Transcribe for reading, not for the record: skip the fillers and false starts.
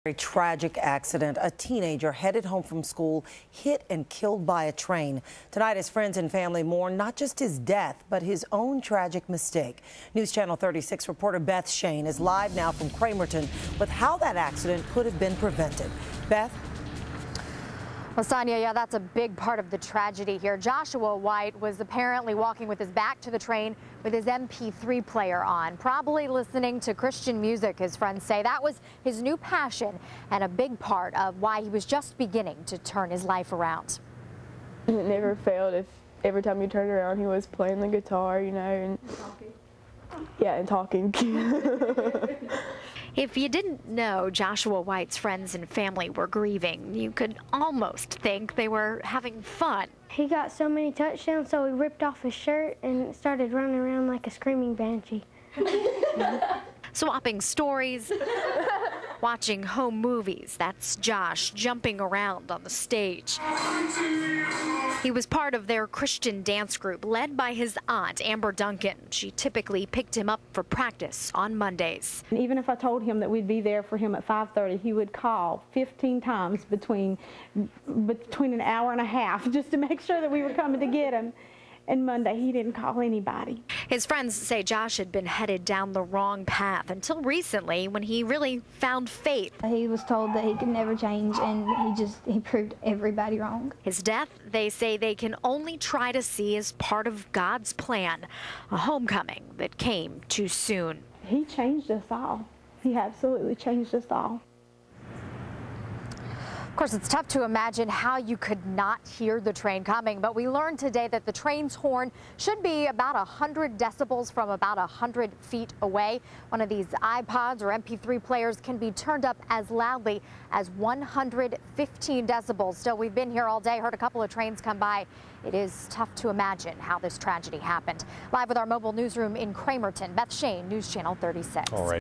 A tragic accident. A teenager headed home from school, hit and killed by a train. Tonight, his friends and family mourn not just his death, but his own tragic mistake. News Channel 36 reporter Beth Shane is live now from Cramerton with how that accident could have been prevented. Beth? Well, Sonia, yeah, that's a big part of the tragedy here. Joshua White was apparently walking with his back to the train with his MP3 player on, probably listening to Christian music, his friends say. That was his new passion and a big part of why he was just beginning to turn his life around. And it never failed. If every time you turned around, he was playing the guitar, you know, and talking. Yeah, and talking. If you didn't know Joshua White's friends and family were grieving, you could almost think they were having fun. He got so many touchdowns, so he ripped off his shirt and started running around like a screaming banshee. Swapping stories, watching home movies. That's Josh jumping around on the stage. He was part of their Christian dance group led by his aunt, Amber Duncan. She typically picked him up for practice on Mondays. And even if I told him that we'd be there for him at 5:30, he would call 15 times between an hour and a half just to make sure that we were coming to get him. And Monday, he didn't call anybody. His friends say Josh had been headed down the wrong path until recently when he really found faith. He was told that he could never change, and he proved everybody wrong. His death, they say they can only try to see as part of God's plan, a homecoming that came too soon. He changed us all. He absolutely changed us all. Of course, it's tough to imagine how you could not hear the train coming, but we learned today that the train's horn should be about 100 decibels from about 100 feet away. One of these iPods or MP3 players can be turned up as loudly as 115 decibels. Still, we've been here all day, heard a couple of trains come by. It is tough to imagine how this tragedy happened. Live with our mobile newsroom in Cramerton, Beth Shane, News Channel 36. All right.